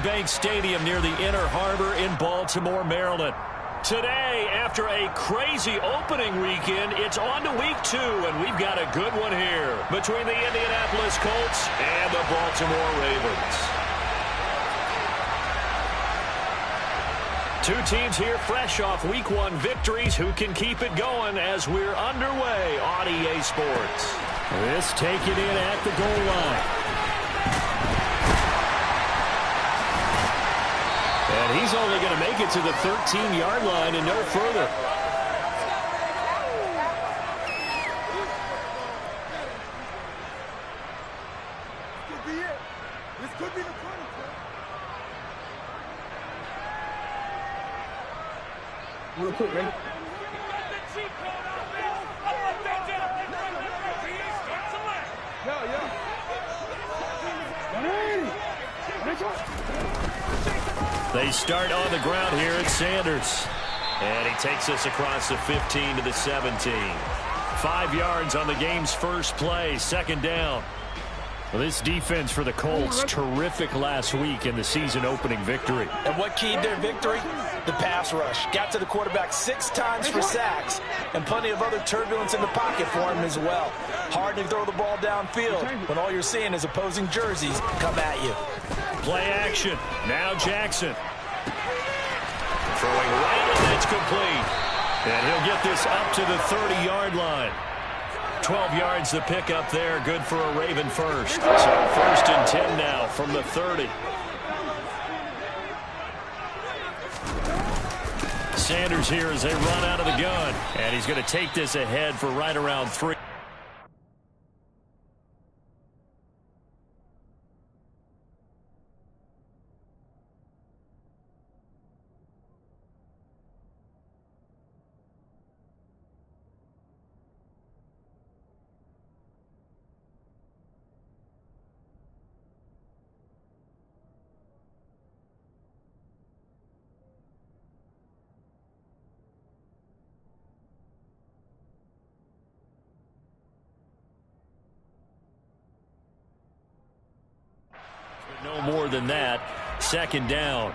Bank Stadium near the Inner Harbor in Baltimore, Maryland. Today, after a crazy opening weekend, it's on to week 2, and we've got a good one here between the Indianapolis Colts and the Baltimore Ravens. Two teams here fresh off week 1 victories who can keep it going as we're underway on EA Sports. This taken in at the goal line. And he's only going to make it to the 13-yard line and no further. This could be it. This could be the corner. Real quick, ready? They start on the ground here at Sanders. And he takes us across the 15 to the 17. 5 yards on the game's first play, second down. Well, this defense for the Colts, terrific last week in the season-opening victory. And what keyed their victory? The pass rush. Got to the quarterback 6 times for sacks, and plenty of other turbulence in the pocket for him as well. Hard to throw the ball downfield when all you're seeing is opposing jerseys come at you. Play action. Now Jackson. Throwing right, and it's complete. And he'll get this up to the 30-yard line. 12 yards the pickup there, good for a Raven first. So 1st and 10 now from the 30. Sanders here as they run out of the gun. And he's going to take this ahead for right around 3. No more than that. Second down.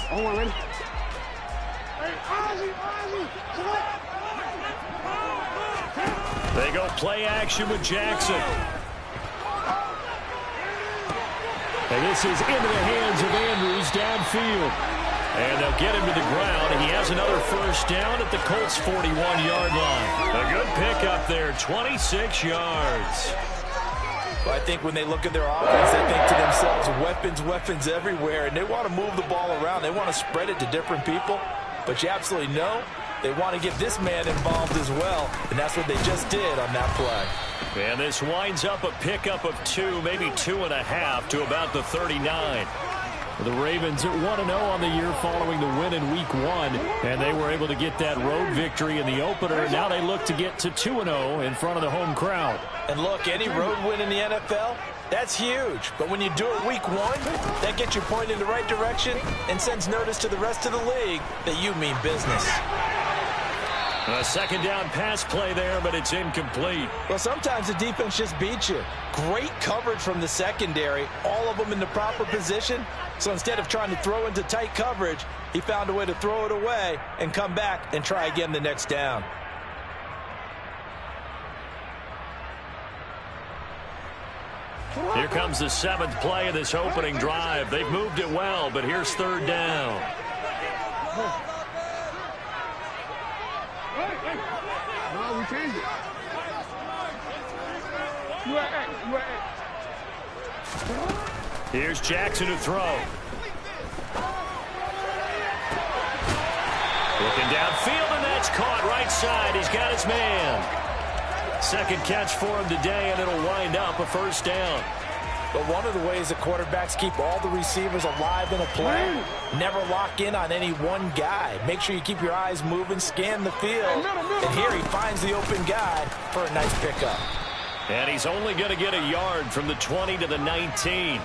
Oh, ready? They go play action with Jackson. And this is into the hands of Andrews downfield. And they'll get him to the ground, and he has another first down at the Colts' 41-yard line. A good pickup there, 26 yards. Well, I think when they look at their offense, they think to themselves, weapons everywhere, and they want to move the ball around. They want to spread it to different people, but you absolutely know they want to get this man involved as well, and that's what they just did on that play. And this winds up a pickup of 2, maybe 2.5 to about the 39. The Ravens at 1-0 on the year following the win in Week 1, and they were able to get that road victory in the opener. Now they look to get to 2-0 in front of the home crowd. And look, any road win in the NFL, that's huge. But when you do it Week 1, that gets you pointed in the right direction and sends notice to the rest of the league that you mean business. A second down pass play there, but it's incomplete. Well, sometimes the defense just beats you. Great coverage from the secondary, all of them in the proper position. So instead of trying to throw into tight coverage, he found a way to throw it away and come back and try again the next down. Here comes the 7th play of this opening drive. They've moved it well, but here's 3rd down. No, we changed it. You at. Here's Jackson to throw. Looking downfield, and that's caught right side. He's got his man. Second catch for him today, and it'll wind up a first down. But one of the ways that quarterbacks keep all the receivers alive in a play, never lock in on any one guy. Make sure you keep your eyes moving, scan the field. And here he finds the open guy for a nice pickup. And he's only going to get a yard from the 20 to the 19.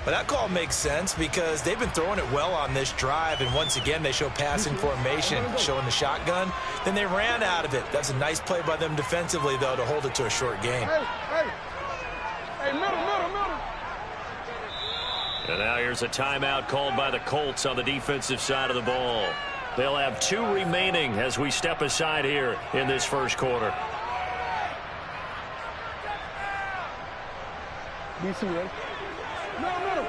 But that call makes sense because they've been throwing it well on this drive, and once again they show passing formation, showing the shotgun. Then they ran out of it. That's a nice play by them defensively, though, to hold it to a short game. Hey, middle. And now here's a timeout called by the Colts on the defensive side of the ball. They'll have 2 remaining as we step aside here in this first quarter. DC, right? Middle.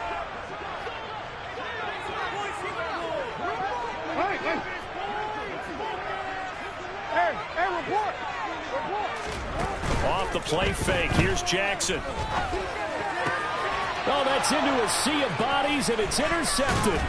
Hey, report. Off the play fake, here's Jackson. Oh, that's into a sea of bodies, and it's intercepted.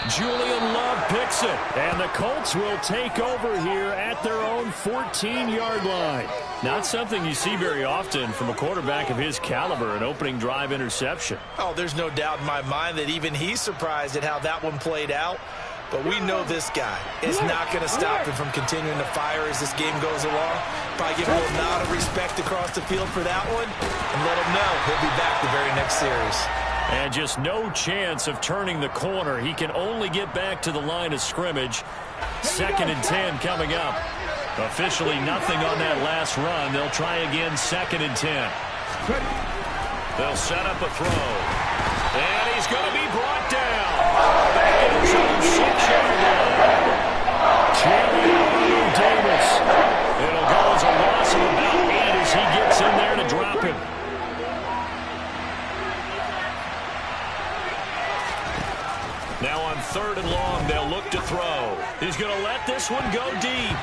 Julian Love picks it, and the Colts will take over here at their own 14-yard line. Not something you see very often from a quarterback of his caliber, an opening drive interception. Oh, there's no doubt in my mind that even he's surprised at how that one played out. But we know this guy is not going to stop him from continuing to fire as this game goes along. Probably give a little nod of respect across the field for that one and let him know he'll be back the very next series. And just no chance of turning the corner. He can only get back to the line of scrimmage. 2nd and 10 coming up. Officially nothing on that last run. They'll try again 2nd and 10. They'll set up a throw. And he's going to be brought down. Back in his own 6-yard line. Jerry Davis. It'll go as a loss of about 8 as he gets in there to drop him. Now on 3rd and long, they'll look to throw. He's going to let this one go deep.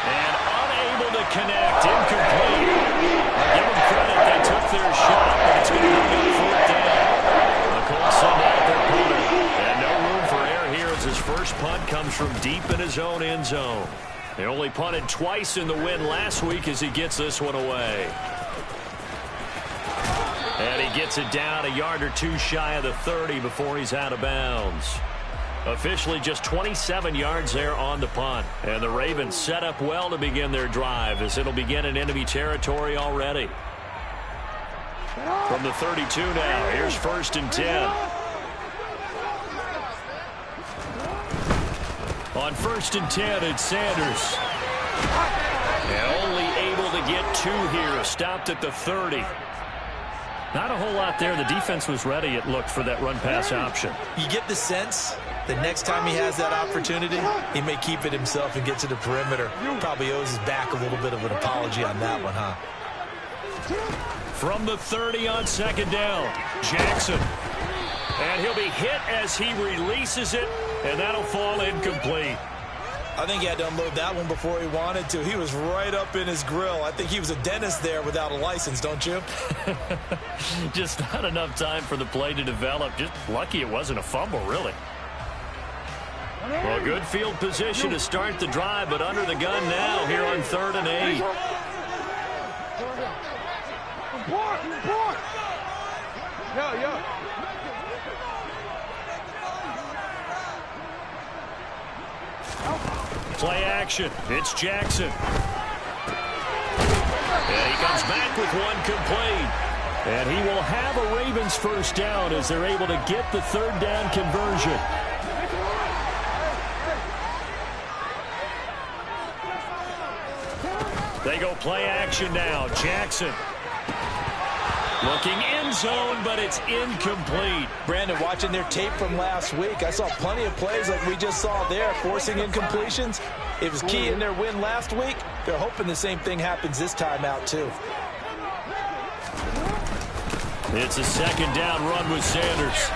And unable to connect. Incomplete. I'll give them credit. They took their shot, but it's going to be on 4th down. The Colts send out their punter. And no room for error here as his first punt comes from deep in his own end zone. They only punted twice in the win last week as he gets this one away. And he gets it down a yard or 2 shy of the 30 before he's out of bounds. Officially just 27 yards there on the punt. And the Ravens set up well to begin their drive as it'll begin in enemy territory already. From the 32 now, here's 1st and 10. On 1st and 10, it's Sanders. And only able to get 2 here. Stopped at the 30. Not a whole lot there. The defense was ready, it looked, for that run-pass option. You get the sense the next time he has that opportunity, he may keep it himself and get to the perimeter. Probably owes his back a little bit of an apology on that one, huh? From the 30 on 2nd down, Jackson. And he'll be hit as he releases it, and that'll fall incomplete. I think he had to unload that one before he wanted to. He was right up in his grill. I think he was a dentist there without a license, don't you? Just not enough time for the play to develop. Just lucky it wasn't a fumble, really. Well, good field position to start the drive, but under the gun now here on 3rd and 8. Yeah. Play action. It's Jackson. And he comes back with one complete. And he will have a Ravens first down as they're able to get the 3rd down conversion. They go play action now. Jackson. Looking end zone, but it's incomplete. Brandon, watching their tape from last week, I saw plenty of plays like we just saw there, forcing incompletions. It was key in their win last week. They're hoping the same thing happens this time out, too. It's a 2nd down run with Sanders.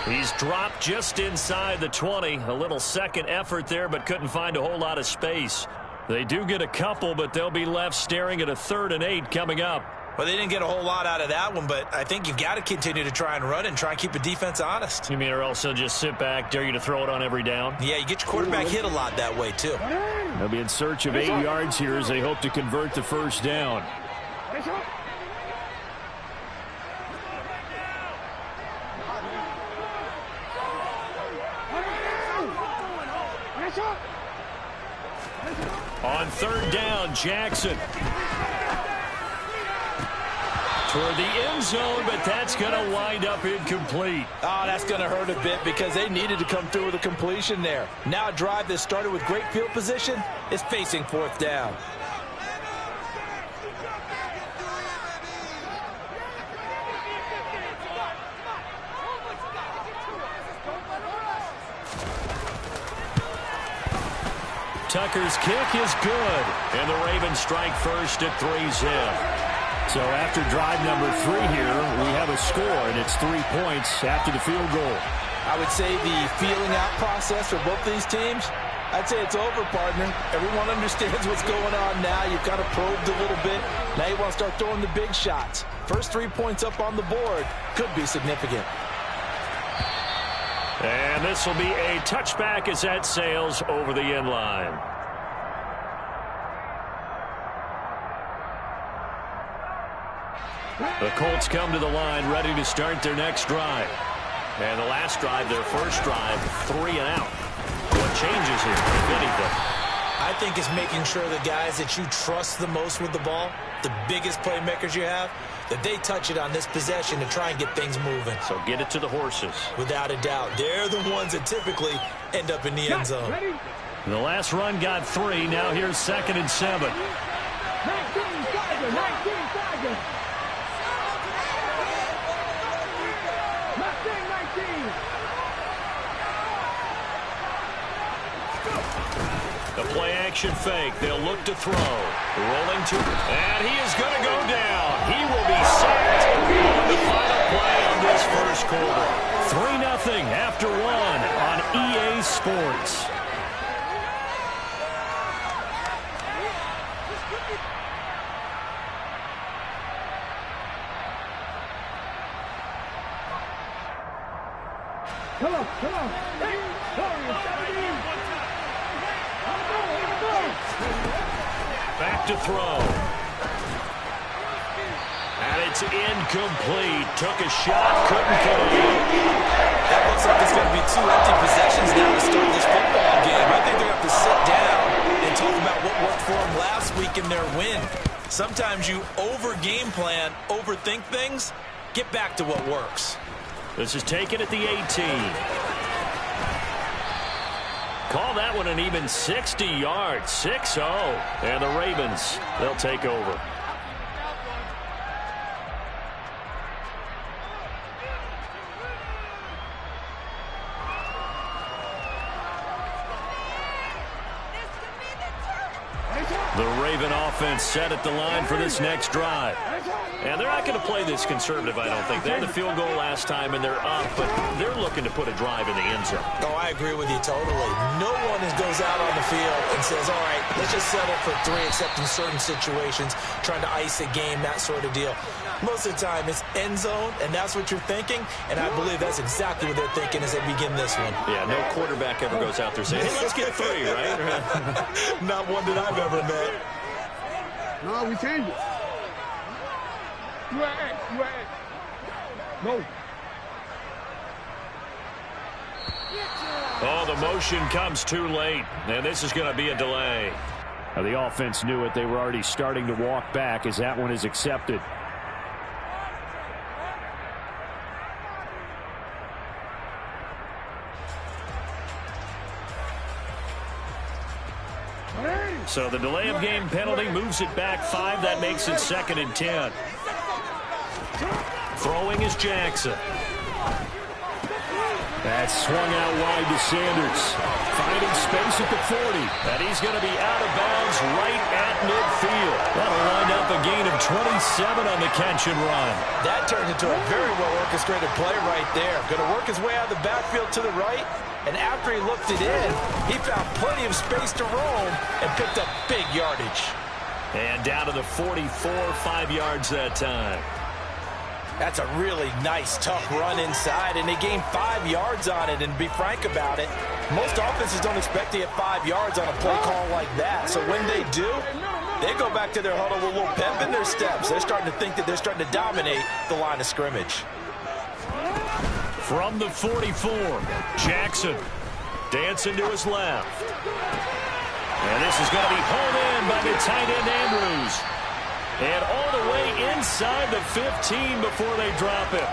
He's dropped just inside the 20. A little second effort there, but couldn't find a whole lot of space. They do get a couple, but they'll be left staring at a 3rd and 8 coming up. Well, they didn't get a whole lot out of that one, but I think you've got to continue to try and run and try and keep the defense honest. You mean or else they'll just sit back, dare you to throw it on every down? Yeah, you get your quarterback hit a lot that way, too. They'll be in search of 8 yards here as they hope to convert the first down. On 3rd down, Jackson. toward the end zone, but that's going to wind up incomplete. Oh, that's going to hurt a bit because they needed to come through with a completion there. Now a drive that started with great field position is facing fourth down. Tucker's kick is good, and the Ravens strike first at 3-zip. So after drive number 3 here, we have a score, and it's 3 points after the field goal. I would say the feeling out process for both these teams, I'd say it's over, partner. Everyone understands what's going on now. You've kind of probed a little bit. Now you want to start throwing the big shots. First 3 points up on the board could be significant. And this will be a touchback as that sails over the end line. The Colts come to the line ready to start their next drive. And the last drive, their first drive, 3 and out. What changes here, if anything? I think it's making sure the guys that you trust the most with the ball, the biggest playmakers you have, that they touch it on this possession to try and get things moving. So get it to the horses. Without a doubt. They're the ones that typically end up in the end zone. The last run got 3. Now here's 2nd and 7. 19 Tiger. The play action fake. They'll look to throw. Rolling to, and he is going to go down. He will be sacked on the final play of this first quarter. 3-0 after 1 on EA Sports. Come on. Back to throw. And it's incomplete. Took a shot, couldn't put it in. That looks like there's going to be 2 empty possessions now to start this football game. I think they're going to have to sit down and talk about what worked for them last week in their win. Sometimes you over-game plan, overthink things. Get back to what works. This is taken at the 18. Call that one an even 60 yards. 6-0. And the Ravens, they'll take over. The Raven offense set at the line for this next drive. And they're not going to play this conservative, I don't think. They had the field goal last time, and they're up, but they're looking to put a drive in the end zone. Oh, I agree with you totally. No one goes out on the field and says, all right, let's just settle for 3, except in certain situations, trying to ice a game, that sort of deal. Most of the time, it's end zone, and that's what you're thinking, and I believe that's exactly what they're thinking as they begin this one. Yeah, no quarterback ever goes out there saying, hey, let's get 3, right? Not one that I've ever met. No, we changed it. You at. No. Oh, the motion comes too late, and this is going to be a delay. Now, the offense knew it. They were already starting to walk back as that one is accepted. So the delay of game penalty moves it back 5. That makes it 2nd and 10. Throwing is Jackson. That's swung out wide to Sanders. Finding space at the 40. And he's going to be out of bounds right at midfield. That'll wind up a gain of 27 on the catch and run. That turned into a very well-orchestrated play right there. Going to work his way out of the backfield to the right. And after he looked it in, he found plenty of space to roam and picked up big yardage. And down to the 44, 5 yards that time. That's a really nice, tough run inside, and they gained 5 yards on it. And to be frank about it, most offenses don't expect to get 5 yards on a play call like that. So when they do, they go back to their huddle with a little pep in their steps. They're starting to think that they're starting to dominate the line of scrimmage. From the 44, Jackson dancing to his left. And this is going to be hauled in by the tight end Andrews. And all the way inside the 15 before they drop it.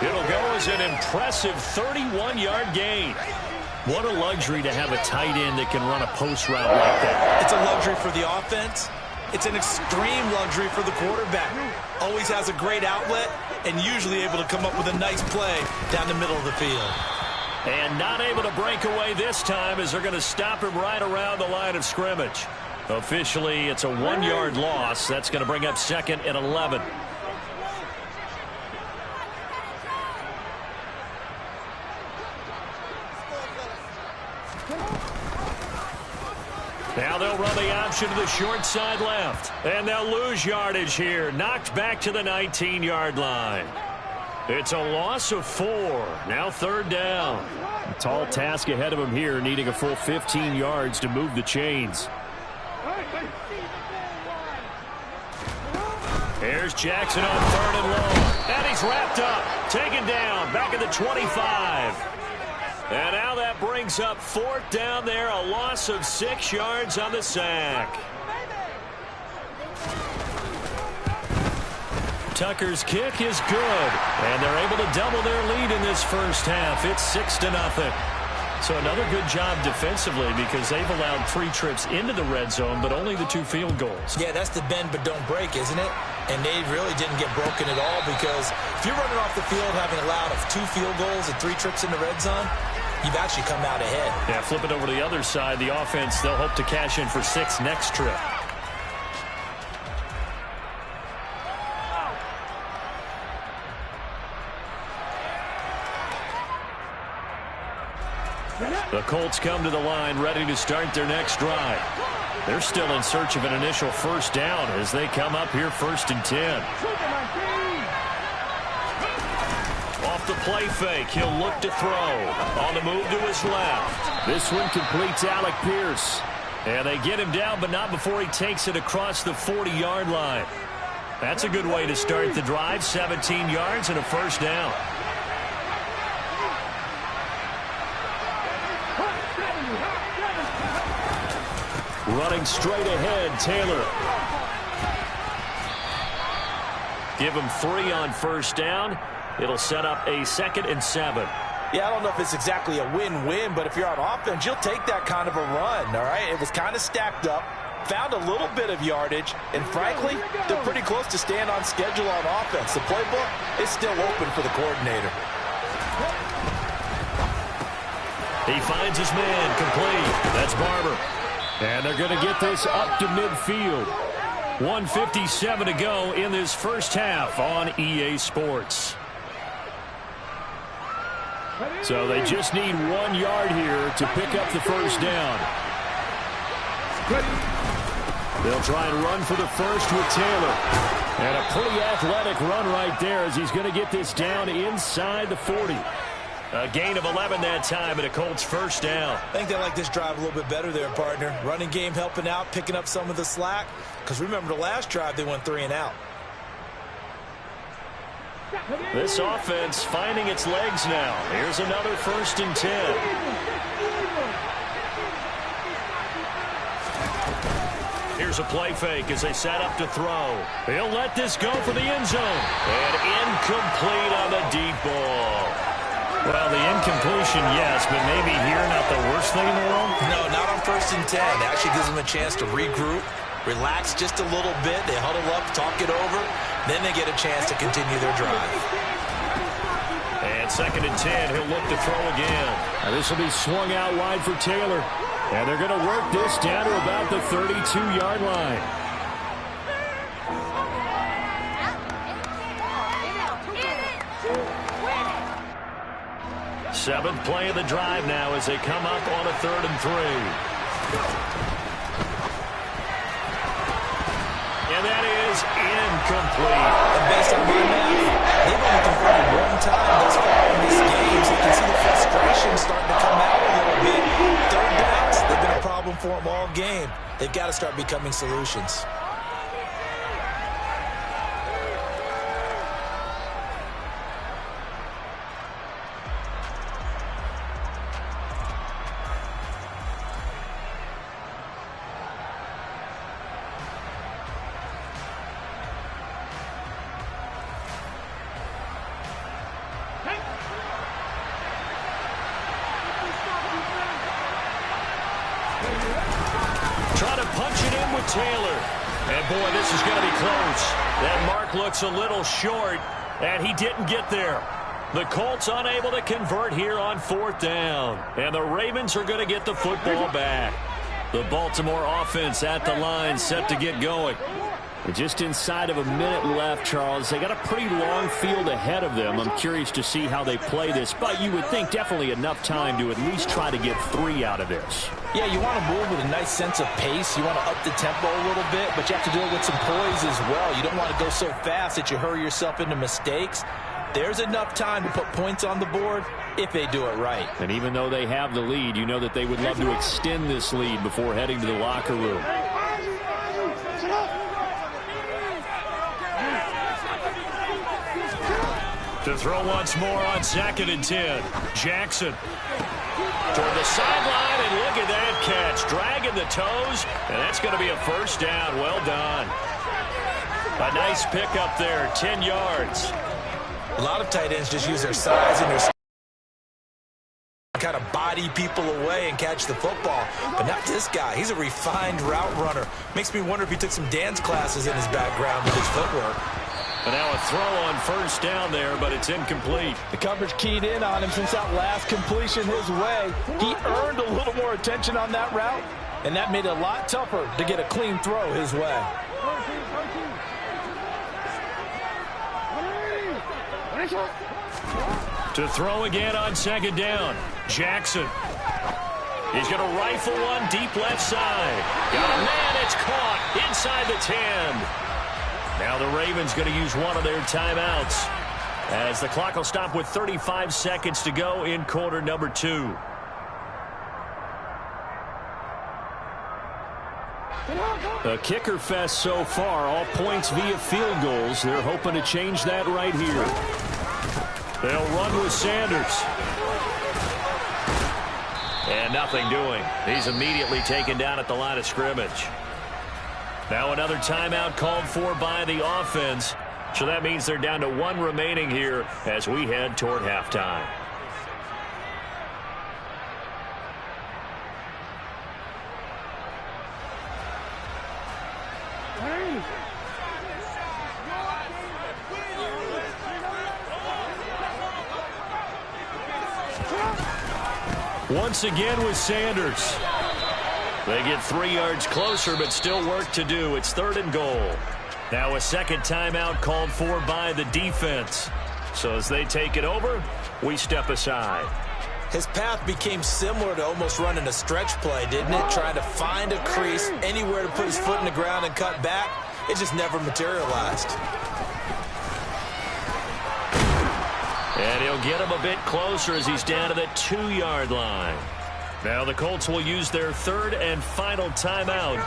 It'll go as an impressive 31-yard gain. What a luxury to have a tight end that can run a post route like that. It's a luxury for the offense. It's an extreme luxury for the quarterback. Always has a great outlet and usually able to come up with a nice play down the middle of the field. And not able to break away this time as they're going to stop him right around the line of scrimmage. Officially, it's a 1-yard loss. That's going to bring up 2nd and 11. Now they'll run the option to the short side left. And they'll lose yardage here. Knocked back to the 19-yard line. It's a loss of 4. Now 3rd down. A tall task ahead of him here, needing a full 15 yards to move the chains. Here's Jackson on 3rd and long. And he's wrapped up. Taken down. Back at the 25. And now that brings up 4th down there. A loss of 6 yards on the sack. Tucker's kick is good. And they're able to double their lead in this first half. It's 6-0. So another good job defensively because they've allowed 3 trips into the red zone, but only the 2 field goals. Yeah, that's the bend but don't break, isn't it? And they really didn't get broken at all because if you're running off the field having allowed 2 field goals and 3 trips in the red zone, you've actually come out ahead. Yeah, flip it over to the other side. The offense, they'll hope to cash in for 6 next trip. The Colts come to the line ready to start their next drive. They're still in search of an initial first down as they come up here 1st and 10. Off the play fake, he'll look to throw. On the move to his left. This one completes Alec Pierce. And they get him down, but not before he takes it across the 40-yard line. That's a good way to start the drive. 17 yards and a first down. Running straight ahead, Taylor. Give him 3 on first down. It'll set up a 2nd and 7. Yeah, I don't know if it's exactly a win-win, but if you're on offense, you'll take that kind of a run, all right? It was kind of stacked up, found a little bit of yardage, and frankly, they're pretty close to staying on schedule on offense. The playbook is still open for the coordinator. He finds his man complete. That's Barber. And they're going to get this up to midfield. 1:57 to go in this first half on EA Sports. So they just need 1 yard here to pick up the first down. They'll try and run for the first with Taylor. And a pretty athletic run right there as he's going to get this down inside the 40. A gain of 11 that time and a Colts first down. I think they like this drive a little bit better there, partner. Running game helping out, picking up some of the slack. Because remember the last drive, they went 3 and out. This offense finding its legs now. Here's another 1st and 10. Here's a play fake as they set up to throw. He'll let this go for the end zone. And incomplete on the deep ball. Well, the incompletion, yes, but maybe here not the worst thing in the world? No, not on 1st and 10. It actually gives them a chance to regroup, relax just a little bit. They huddle up, talk it over. Then they get a chance to continue their drive. And 2nd and 10, he'll look to throw again. Now this will be swung out wide for Taylor. And they're going to work this down to about the 32-yard line. Seventh play of the drive now as they come up on a 3rd and 3. And that is incomplete. And based on my math, they've only converted 1 time thus far in this game, so you can see the frustration starting to come out a little bit. 3rd downs, they've been a problem for them all game. They've got to start becoming solutions. Taylor. And, boy, this is going to be close. That mark looks a little short, and he didn't get there. The Colts unable to convert here on 4th down. And the Ravens are going to get the football back. The Baltimore offense at the line, set to get going. Just inside of a minute left, Charles. They got a pretty long field ahead of them. I'm curious to see how they play this, but you would think definitely enough time to at least try to get 3 out of this. Yeah, you want to move with a nice sense of pace. You want to up the tempo a little bit, but you have to do it with some poise as well. You don't want to go so fast that you hurry yourself into mistakes. There's enough time to put points on the board if they do it right. And even though they have the lead, you know that they would love to extend this lead before heading to the locker room. To throw once more on 2nd and 10. Jackson toward the sideline, and look at that catch. Dragging the toes, and that's going to be a 1st down. Well done. A nice pickup there, 10 yards. A lot of tight ends just use their size and their kind of body people away and catch the football. But not this guy. He's a refined route runner. Makes me wonder if he took some dance classes in his background with his footwork. And now a throw on 1st down there, but it's incomplete. The coverage keyed in on him since that last completion his way. He earned a little more attention on that route, and that made it a lot tougher to get a clean throw his way. To throw again on 2nd down. Jackson. He's going to rifle one deep left side. Got a man. It's caught inside the 10. Now the Ravens going to use one of their timeouts as the clock will stop with 35 seconds to go in quarter number 2. A kicker fest so far, all points via field goals. They're hoping to change that right here. They'll run with Sanders. And nothing doing. He's immediately taken down at the line of scrimmage. Now another timeout called for by the offense. So that means they're down to 1 remaining here as we head toward halftime. Once again with Sanders. They get 3 yards closer, but still work to do. It's 3rd and goal. Now a second timeout called for by the defense. So as they take it over, we step aside. His path became similar to almost running a stretch play, didn't it? Trying to find a crease, anywhere to put his foot in the ground and cut back. It just never materialized. And he'll get him a bit closer as he's down to the 2-yard line. Now the Colts will use their 3rd and final timeout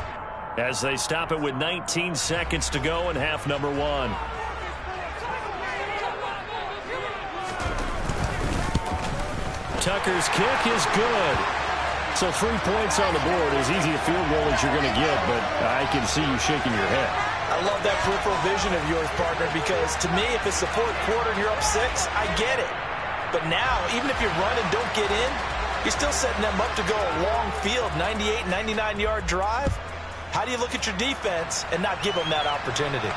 as they stop it with 19 seconds to go in half number 1. Tucker's kick is good. So 3 points on the board, as easy a field goal as you're going to get, but I can see you shaking your head. I love that peripheral vision of yours, partner, because to me, if it's the 4th quarter and you're up 6, I get it. But now, even if you run and don't get in, you're still setting them up to go a long field, 98, 99-yard drive. How do you look at your defense and not give them that opportunity?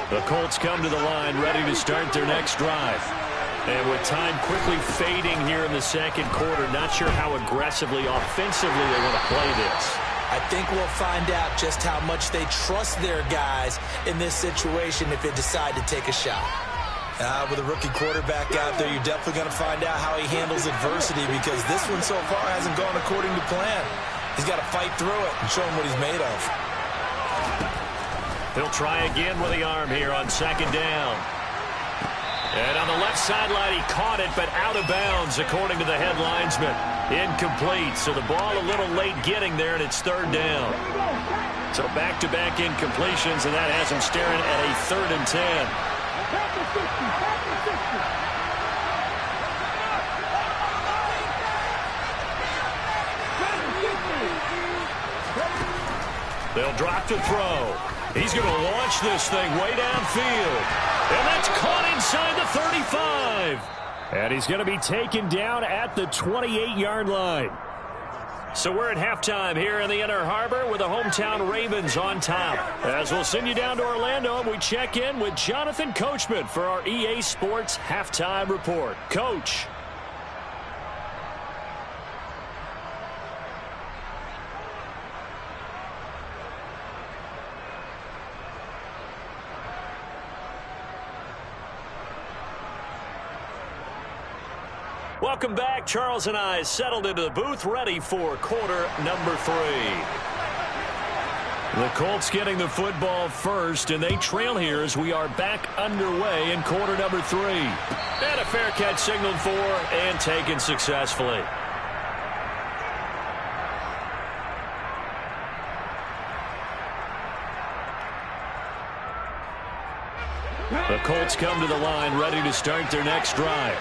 The Colts come to the line ready to start their next drive. And with time quickly fading here in the 2nd quarter, not sure how aggressively, offensively they want to play this. I think we'll find out just how much they trust their guys in this situation if they decide to take a shot. With a rookie quarterback out there, you're definitely going to find out how he handles adversity, because this one so far hasn't gone according to plan. He's got to fight through it and show him what he's made of. He'll try again with the arm here on 2nd down. And on the left sideline, he caught it, but out of bounds, according to the head linesman. Incomplete, so the ball a little late getting there, and it's 3rd down. So back-to-back incompletions, and that has him staring at a 3rd and 10. They'll drop to throw. He's going to launch this thing way downfield. And that's caught inside the 35. And he's going to be taken down at the 28-yard line. So we're at halftime here in the Inner Harbor with the hometown Ravens on top. As we'll send you down to Orlando, and we check in with Jonathan Coachman for our EA Sports Halftime Report. Coach. Welcome back. Charles and I settled into the booth, ready for quarter number 3. The Colts getting the football first, and they trail here as we are back underway in quarter number 3. And a fair catch signaled for and taken successfully. The Colts come to the line, ready to start their next drive.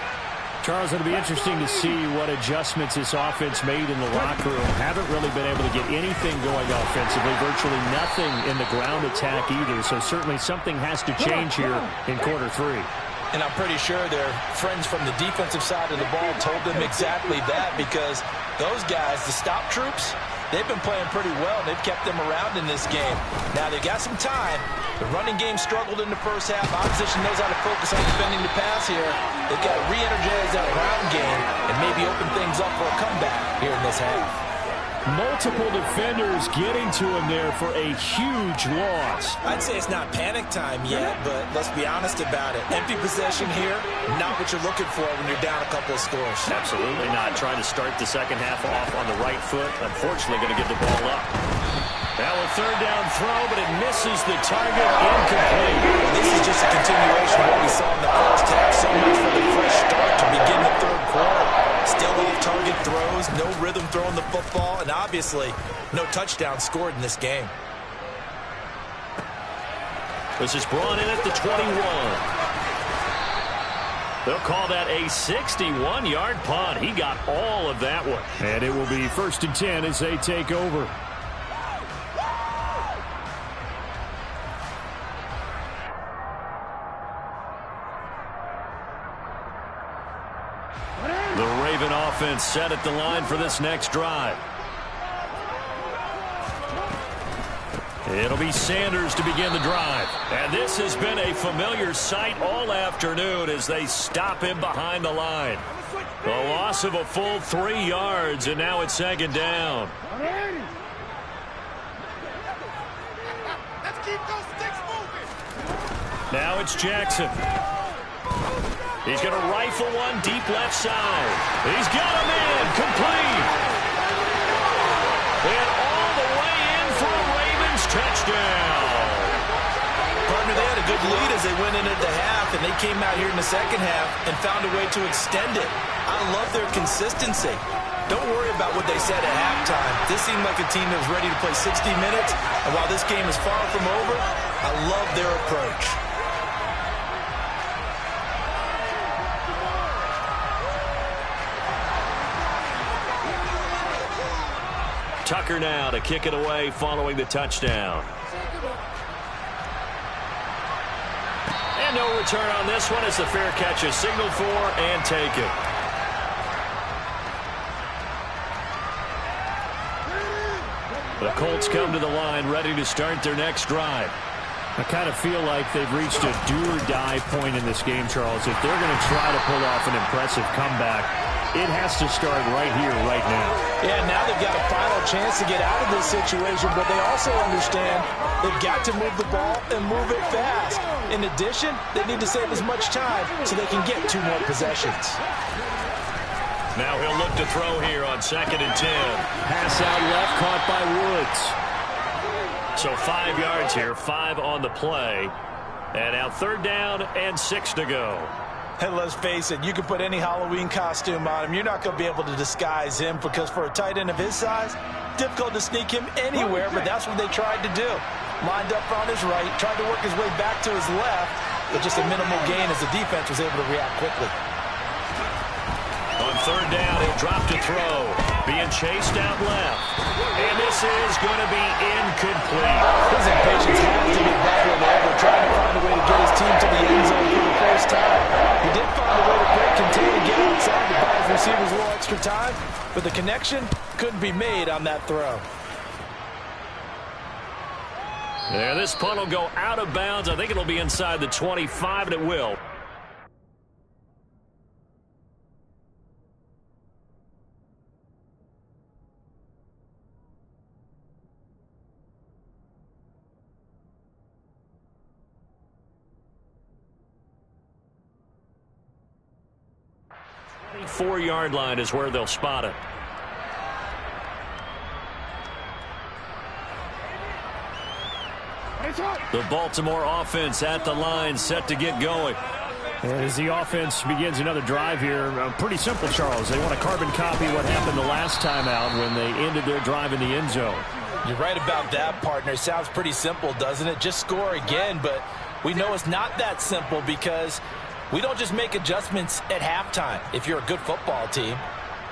Charles, it'll be interesting to see what adjustments this offense made in the locker room. Haven't really been able to get anything going offensively, virtually nothing in the ground attack either. So certainly something has to change here in quarter 3. And I'm pretty sure their friends from the defensive side of the ball told them exactly that, because those guys, the stop troops, they've been playing pretty well. They've kept them around in this game. Now they've got some time. The running game struggled in the first half. Opposition knows how to focus on defending the pass here. They've got to re-energize that ground game and maybe open things up for a comeback here in this half. Multiple defenders getting to him there for a huge loss. I'd say it's not panic time yet, but let's be honest about it. Empty possession here, not what you're looking for when you're down a couple of scores. Absolutely not. Trying to start the second half off on the right foot. Unfortunately, going to give the ball up. Now a third down throw, but it misses the target. Incomplete. This is just a continuation of what we saw in the first half. So much for the fresh start to begin the third quarter. Still off-target throws, no rhythm throwing the football, and obviously no touchdown scored in this game. This is brought in at the 21. They'll call that a 61-yard punt. He got all of that one. And it will be 1st and 10 as they take over. The Raven offense set at the line for this next drive. It'll be Sanders to begin the drive. And this has been a familiar sight all afternoon as they stop him behind the line. The loss of a full 3 yards, and now it's 2nd down. Let's keep those sticks moving. Now it's Jackson. He's going to rifle one deep left side. He's got a man complete. And all the way in for a Ravens touchdown. Partner, they had a good lead as they went in at the half, and they came out here in the second half and found a way to extend it. I love their consistency. Don't worry about what they said at halftime. This seemed like a team that was ready to play 60 minutes, and while this game is far from over, I love their approach. Tucker now to kick it away following the touchdown. And no return on this one as the fair catch is signaled for and taken. The Colts come to the line ready to start their next drive. I kind of feel like they've reached a do-or-die point in this game, Charles. If they're going to try to pull off an impressive comeback, it has to start right here, right now. Yeah, now they've got a final chance to get out of this situation, but they also understand they've got to move the ball and move it fast. In addition, they need to save as much time so they can get 2 more possessions. Now he'll look to throw here on 2nd and 10. Pass out left, caught by Woods. So 5 yards here, 5 on the play. And now 3rd down and 6 to go. And let's face it, you can put any Halloween costume on him. You're not going to be able to disguise him, because for a tight end of his size, difficult to sneak him anywhere, but that's what they tried to do. Lined up on his right, tried to work his way back to his left, but just a minimal gain as the defense was able to react quickly. On 3rd down, he'll Drop to throw. Being chased out left. And this is going to be incomplete. His impatience has to be buffaloed over, trying to find a way to get his team to the end zone for the first time. He did find a way to break contain and get outside to buy his receivers a little extra time, but the connection couldn't be made on that throw. Yeah, this punt will go out of bounds. I think it'll be inside the 25, and it will. The 4-yard line is where they'll spot it. The Baltimore offense at the line, set to get going. And as the offense begins another drive here, pretty simple, Charles. They want to carbon copy what happened the last time out when they ended their drive in the end zone. You're right about that, partner. It sounds pretty simple, doesn't it? Just score again, but we know it's not that simple because we don't just make adjustments at halftime. If you're a good football team,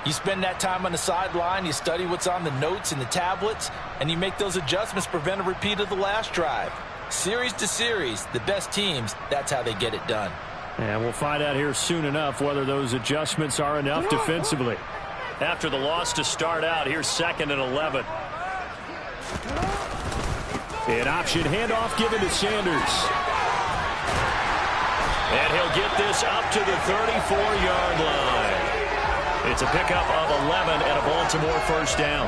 you spend that time on the sideline, you study what's on the notes and the tablets, and you make those adjustments, prevent a repeat of the last drive. Series to series, the best teams, that's how they get it done. And we'll find out here soon enough whether those adjustments are enough defensively. After the loss to start out, here's 2nd and 11. An option handoff given to Sanders. And he'll get this up to the 34-yard line. It's a pickup of 11 and a Baltimore first down.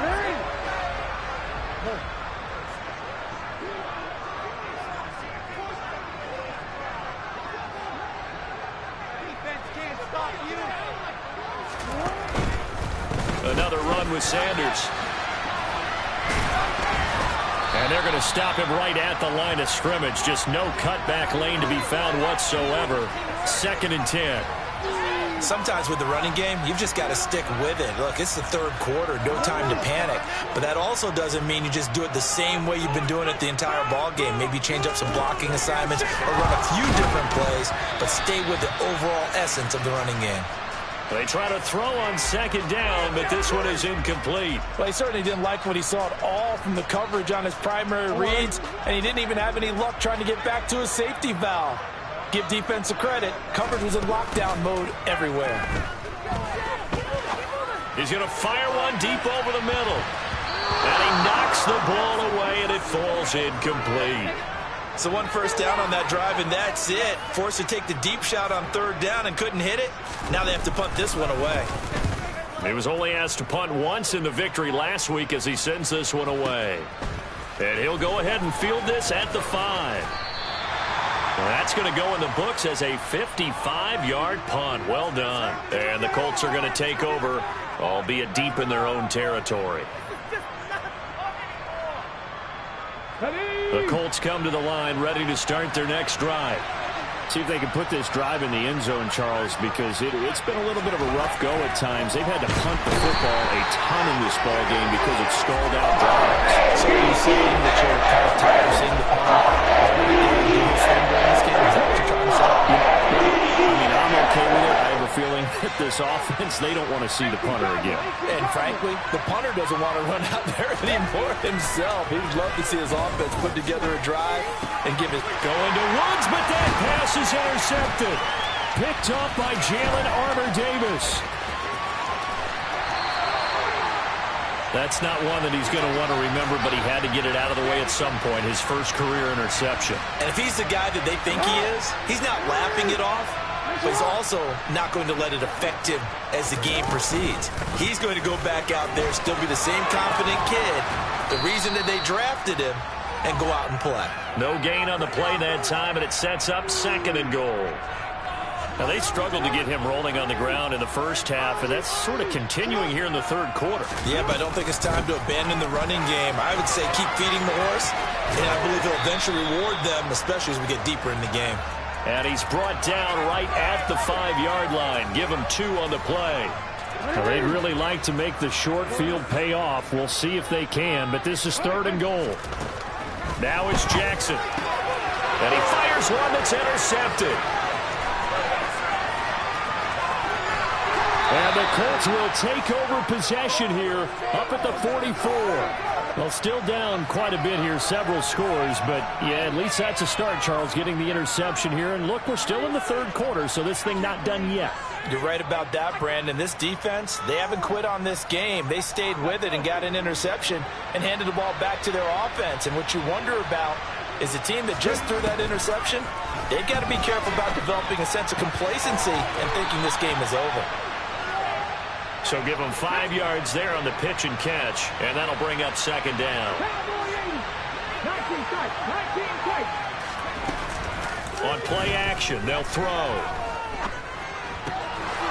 Another run with Sanders. And they're going to stop him right at the line of scrimmage. Just no cutback lane to be found whatsoever. 2nd and 10. Sometimes with the running game, you've just got to stick with it. Look, it's the third quarter, no time to panic. But that also doesn't mean you just do it the same way you've been doing it the entire ball game. Maybe change up some blocking assignments or run a few different plays, but stay with the overall essence of the running game. They try to throw on 2nd down, but this one is incomplete. Well, he certainly didn't like what he saw at all from the coverage on his primary reads, and he didn't even have any luck trying to get back to his safety valve. Give defense a credit. Coverage was in lockdown mode everywhere. He's going to fire one deep over the middle. And he knocks the ball away, and it falls incomplete. So one first down on that drive, and that's it. Forced to take the deep shot on 3rd down and couldn't hit it. Now they have to punt this one away. He was only asked to punt once in the victory last week as he sends this one away. And he'll go ahead and field this at the 5. Well, that's going to go in the books as a 55-yard punt. Well done. And the Colts are going to take over, albeit deep in their own territory. The Colts come to the line ready to start their next drive. See if they can put this drive in the end zone, Charles, because it's been a little bit of a rough go at times. They've had to punt the football a ton in this ball game because of stalled out drives. So are you saying that you're kind of tired of seeing the punt? Is that what you're trying to say? I mean, I'm okay with it. I have a feeling that this offense, they don't want to see the punter again. And frankly, the punter doesn't want to run out there anymore himself. He'd love to see his offense put together a drive and give it. Going to Woods, but that pass is intercepted. Picked up by Jalen Armour-Davis. That's not one that he's going to want to remember, but he had to get it out of the way at some point, his first career interception. And if he's the guy that they think he is, he's not laughing it off, but he's also not going to let it affect him as the game proceeds. He's going to go back out there, still be the same confident kid, the reason that they drafted him, and go out and play. No gain on the play that time, and it sets up 2nd and goal. Now, they struggled to get him rolling on the ground in the first half, and that's sort of continuing here in the third quarter. Yeah, but I don't think it's time to abandon the running game. I would say keep feeding the horse, and I believe he'll eventually reward them, especially as we get deeper in the game. And he's brought down right at the 5-yard line. Give him 2 on the play. Well, they'd really like to make the short field pay off. We'll see if they can, but this is 3rd and goal. Now it's Jackson. And he fires one that's intercepted. And the Colts will take over possession here up at the 44. Well, still down quite a bit here, several scores, but yeah, at least that's a start, Charles, getting the interception here. And look, we're still in the third quarter, so this thing not done yet. You're right about that, Brandon. This defense, they haven't quit on this game. They stayed with it and got an interception and handed the ball back to their offense. And what you wonder about is a team that just threw that interception, they've got to be careful about developing a sense of complacency and thinking this game is over. So give them 5 yards there on the pitch and catch, and that'll bring up second down. On play action, they'll throw.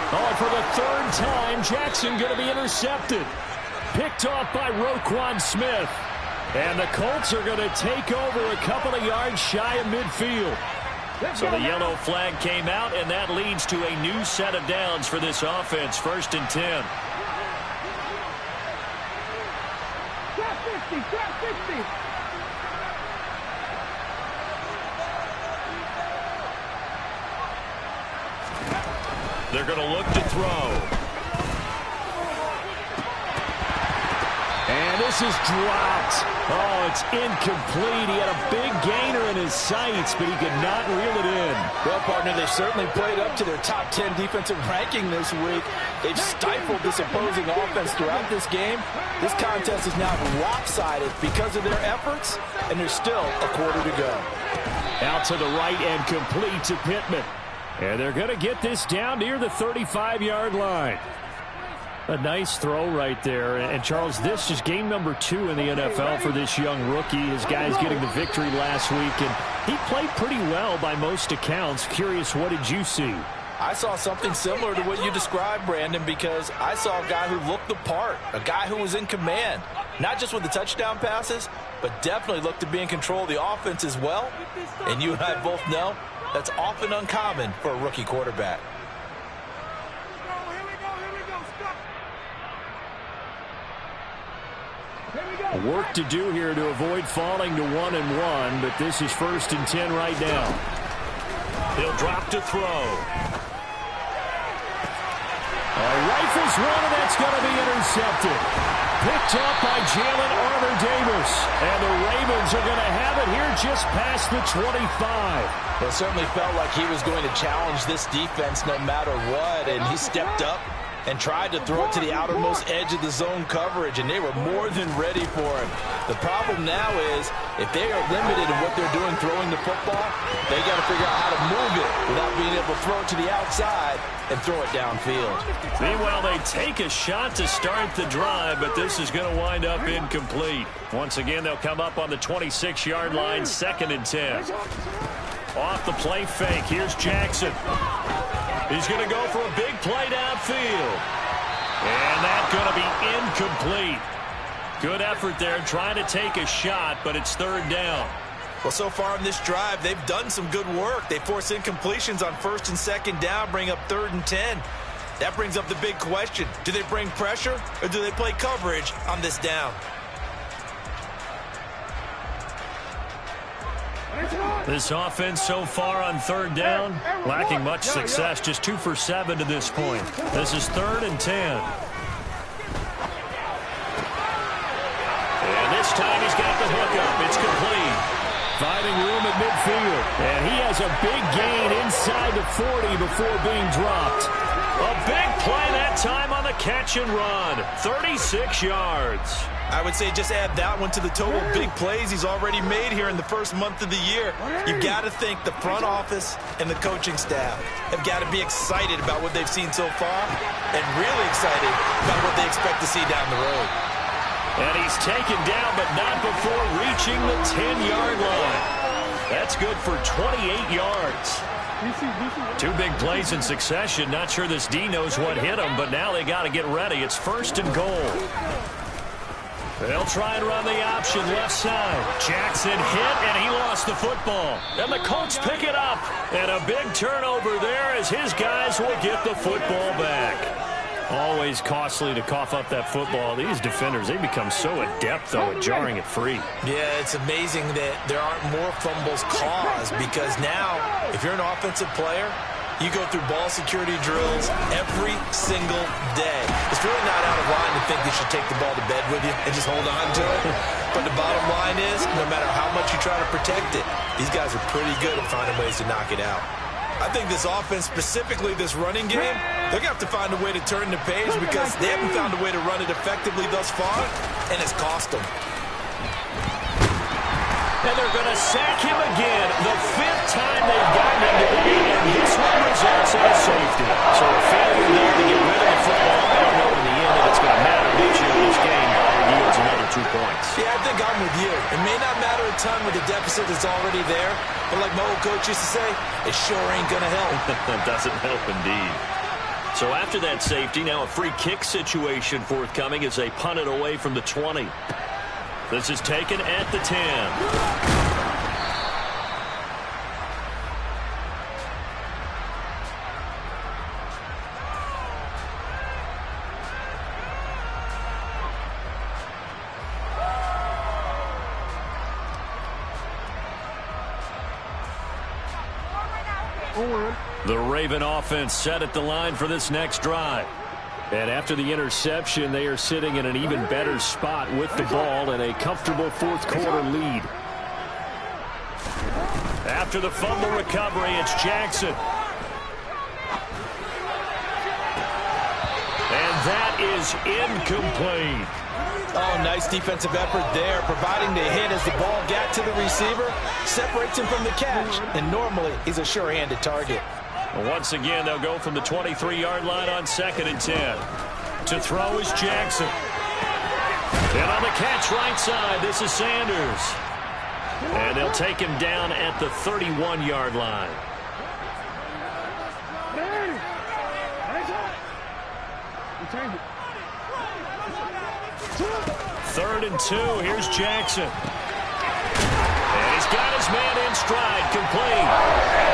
Oh, for the third time, Jackson going to be intercepted. Picked off by Roquan Smith. And the Colts are going to take over a couple of yards shy of midfield. So the yellow flag came out, and that leads to a new set of downs for this offense. 1st and 10. They're going to look to throw. And this is dropped. Oh, it's incomplete. He had a big gainer in his sights, but he could not reel it in. Well, partner, they certainly played up to their top 10 defensive ranking this week. They've stifled this opposing offense throughout this game. This contest is now lopsided because of their efforts, and there's still a quarter to go. Out to the right and complete to Pittman. And they're going to get this down near the 35-yard line. A nice throw right there. And, Charles, this is game number 2 in the NFL for this young rookie. His guys getting the victory last week, and he played pretty well by most accounts. Curious, what did you see? I saw something similar to what you described, Brandon, because I saw a guy who looked the part, a guy who was in command, not just with the touchdown passes, but definitely looked to be in control of the offense as well. And you and I both know that's often uncommon for a rookie quarterback. Work to do here to avoid falling to 1-1, but this is 1st and 10 right now. He'll drop to throw. Rifles one, and that's going to be intercepted. Picked up by Jalen Armour-Davis. And the Ravens are going to have it here just past the 25. Well, it certainly felt like he was going to challenge this defense no matter what, and he stepped up and tried to throw it to the outermost edge of the zone coverage, and they were more than ready for him. The problem now is, if they are limited in what they're doing throwing the football, they got to figure out how to move it without being able to throw it to the outside and throw it downfield. Meanwhile, they take a shot to start the drive, but this is going to wind up incomplete. Once again, they'll come up on the 26-yard line, 2nd and 10. Off the play fake, here's Jackson. He's going to go for a big play downfield. And that's going to be incomplete. Good effort there, trying to take a shot, but it's 3rd down. Well, so far in this drive, they've done some good work. They force incompletions on 1st and 2nd down, bring up 3rd and 10. That brings up the big question. Do they bring pressure, or do they play coverage on this down? This offense so far on 3rd down, lacking much success, just 2 for 7 to this point. This is 3rd and 10. And this time he's got the hook up. It's complete. Finding room at midfield. And he has a big gain inside the 40 before being dropped. A big play that time on the catch and run. 36 yards. I would say just add that one to the total big plays he's already made here in the first month of the year. You've got to think the front office and the coaching staff have got to be excited about what they've seen so far and really excited about what they expect to see down the road. And he's taken down, but not before reaching the 10-yard line. That's good for 28 yards. 2 big plays in succession. Not sure this D knows what hit him, but now they got to get ready. It's 1st and goal. They'll try and run the option left side. Jackson hit, and he lost the football. And the Colts pick it up. And a big turnover there as his guys will get the football back. Always costly to cough up that football. These defenders, they become so adept, though, at jarring it free. Yeah, it's amazing that there aren't more fumbles caused, because now, if you're an offensive player, You go through ball security drills every single day. It's really not out of line to think you should take the ball to bed with you and just hold on to it. But the bottom line is, no matter how much you try to protect it, these guys are pretty good at finding ways to knock it out. I think this offense, specifically this running game, they're going to have to find a way to turn the page because they haven't found a way to run it effectively thus far, and it's cost them. And they're going to sack him again. The 5th time they've gotten him today, and this one results in a safety. So a failure there to get rid of the football. I don't know in the end that it's going to matter much in this game. It yields another 2 points. Yeah, I think I'm with you. It may not matter a ton with the deficit that's already there, but like my old coach used to say, it sure ain't going to help. That doesn't help indeed. So after that safety, now a free kick situation forthcoming as they punt it away from the 20. This is taken at the 10. The Raven offense set at the line for this next drive. And after the interception, they are sitting in an even better spot with the ball and a comfortable 4th quarter lead. After the fumble recovery, it's Jackson. And that is incomplete. Oh, nice defensive effort there, providing the hit as the ball got to the receiver, separates him from the catch, and normally he's a sure-handed target. Once again, they'll go from the 23-yard line on 2nd and 10. To throw is Jackson. And on the catch right side, this is Sanders. And they'll take him down at the 31-yard line. Third and 2, here's Jackson. And he's got his man in stride, complete.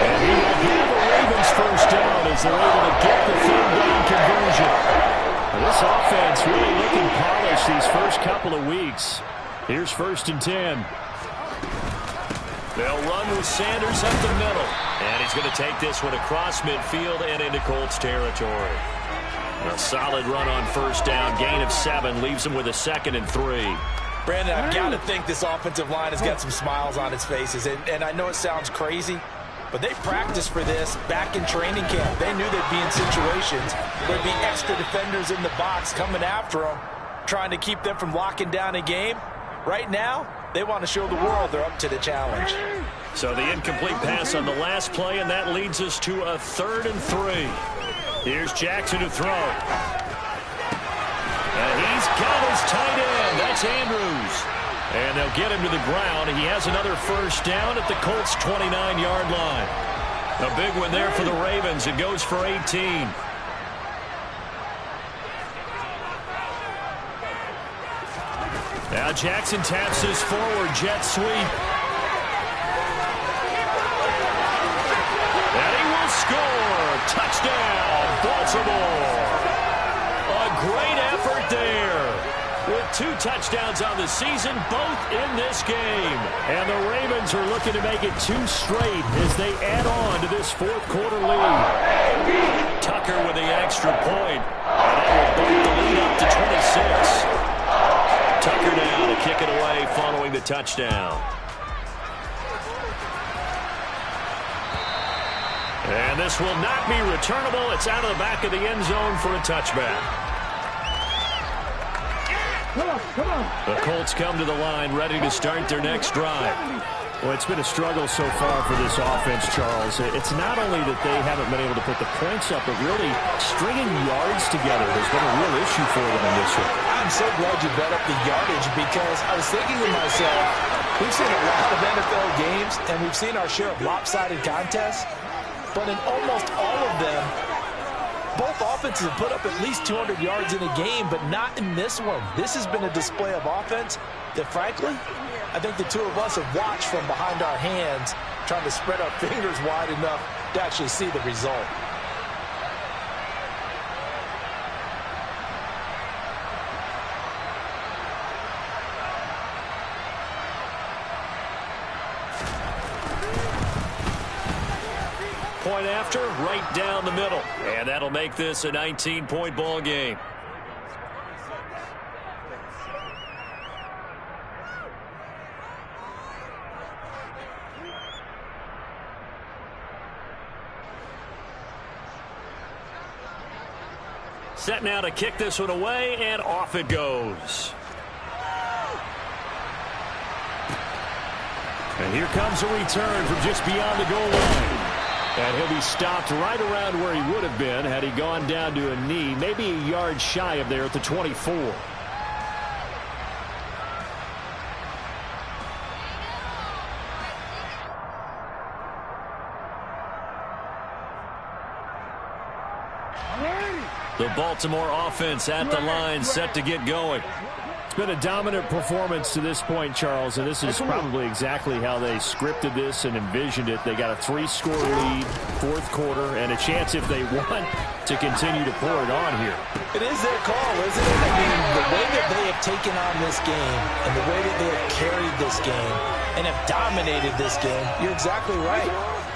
And he will have a Ravens first down as they're able to get the 3rd down conversion. Well, this offense really looking polished these first couple of weeks. Here's 1st and 10. They'll run with Sanders up the middle. And he's going to take this one across midfield and into Colts territory. A solid run on 1st down, gain of 7, leaves him with a 2nd and 3. Brandon, I've got to think this offensive line has got some smiles on its faces. And I know it sounds crazy, but they practiced for this back in training camp. They knew they'd be in situations where there'd be extra defenders in the box coming after them, trying to keep them from locking down a game. Right now, they want to show the world they're up to the challenge. So the incomplete pass on the last play, and that leads us to a 3rd and 3. Here's Jackson to throw. And he's got his tight end. That's Andrews. And they'll get him to the ground. He has another 1st down at the Colts' 29-yard line. A big one there for the Ravens. It goes for 18. Now Jackson taps his forward jet sweep. And he will score. Touchdown, Baltimore. A great effort there. With 2 touchdowns on the season, both in this game. And the Ravens are looking to make it 2 straight as they add on to this 4th quarter lead. Tucker with the extra point. And that will bump the lead up to 26. Tucker now to kick it away following the touchdown. And this will not be returnable. It's out of the back of the end zone for a touchback. Come on. The Colts come to the line ready to start their next drive. Well, it's been a struggle so far for this offense, Charles. It's not only that they haven't been able to put the points up, but really stringing yards together has been a real issue for them in this one. I'm so glad you brought up the yardage because I was thinking to myself, we've seen a lot of NFL games and we've seen our share of lopsided contests, but in almost all of them, both offenses have put up at least 200 yards in a game, but not in this one. This has been a display of offense that, frankly, I think the 2 of us have watched from behind our hands, trying to spread our fingers wide enough to actually see the result. Point after, right down the middle. And that'll make this a 19-point ball game. Set now to kick this one away, and off it goes. And here comes a return from just beyond the goal line. And he'll be stopped right around where he would have been had he gone down to a knee, maybe a yard shy of there at the 24. The Baltimore offense at the line, set to get going. It's been a dominant performance to this point, Charles, and this is probably exactly how they scripted this and envisioned it. They got a 3-score lead, fourth quarter, and a chance, if they want, to continue to pour it on here. It is their call, isn't it? I mean, the way that they have taken on this game and the way that they have carried this game and have dominated this game, you're exactly right.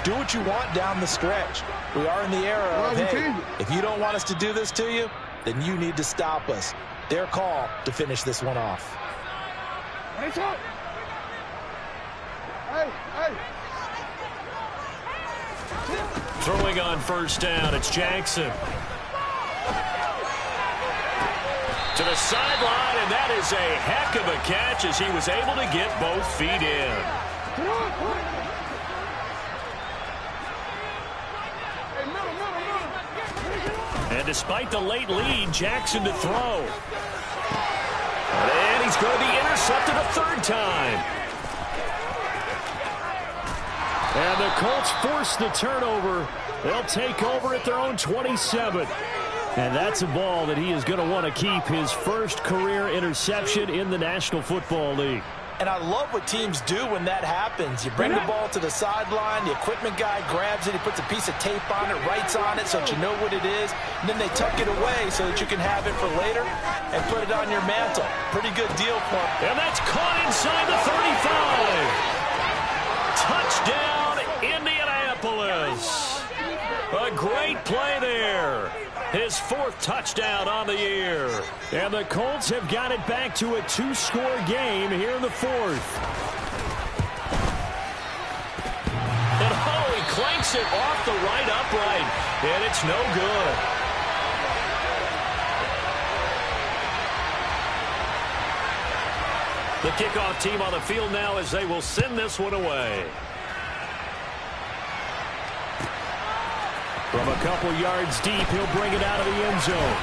Do what you want down the stretch. We are in the era of, hey, if you don't want us to do this to you, then you need to stop us. Their call to finish this one off. Throwing on first down, it's Jackson. To the sideline, and that is a heck of a catch as he was able to get both feet in. And despite the late lead, Jackson to throw. And he's going to be intercepted a third time. And the Colts force the turnover. They'll take over at their own 27. And that's a ball that he is going to want to keep, his first career interception in the National Football League. And I love what teams do when that happens. You bring the ball to the sideline, the equipment guy grabs it, he puts a piece of tape on it, writes on it so that you know what it is, and then they tuck it away so that you can have it for later and put it on your mantle. Pretty good deal for him. And that's caught inside the 35. Touchdown, Indianapolis. A great play there. His fourth touchdown on the year. And the Colts have got it back to a 2-score game here in the fourth. And he clanks it off the right upright. And it's no good. The kickoff team on the field now as they will send this one away. From a couple yards deep, he'll bring it out of the end zone.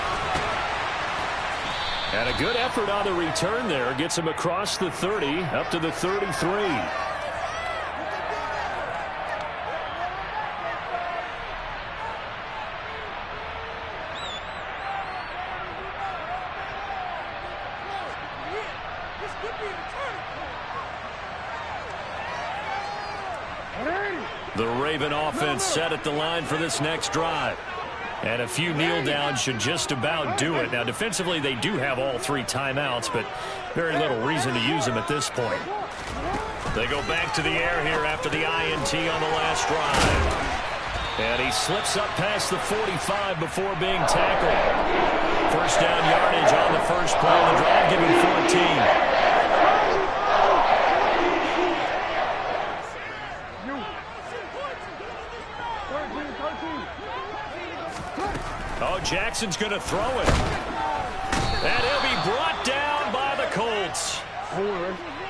And a good effort on the return there. Gets him across the 30, up to the 33. The Raven offense set at the line for this next drive. And a few kneel downs should just about do it. Now, defensively, they do have all 3 timeouts, but very little reason to use them at this point. They go back to the air here after the INT on the last drive. And he slips up past the 45 before being tackled. First down yardage on the first play of the drive, giving 14. Oh, Jackson's going to throw it. And he'll be brought down by the Colts.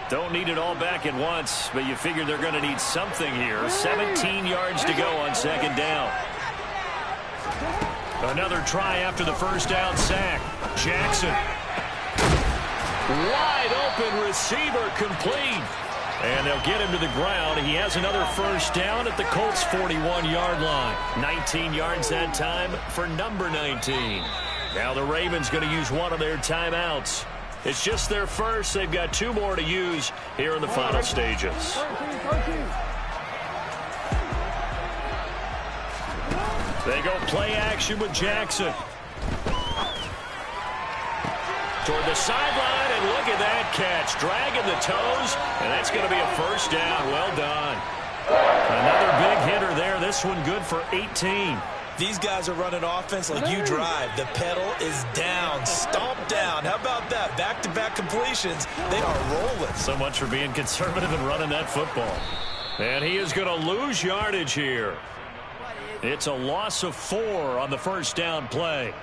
Don't need it all back at once, but you figure they're going to need something here. 17 yards to go on second down. Another try after the first down sack. Jackson. Wide open receiver, complete. And they'll get him to the ground. He has another first down at the Colts' 41-yard line. 19 yards that time for number 19. Now the Ravens going to use one of their timeouts. It's just their first. They've got 2 more to use here in the final stages. They go play action with Jackson. Toward the sideline, and look at that catch. Dragging the toes, and that's going to be a first down. Well done. Another big hitter there, this this one good for 18. These guys are running offense like you drive. The pedal is down, stomped down. How about that? Back-to-back completions. They are rolling. So much for being conservative and running that football. And he is going to lose yardage here. It's a loss of 4 on the first down play.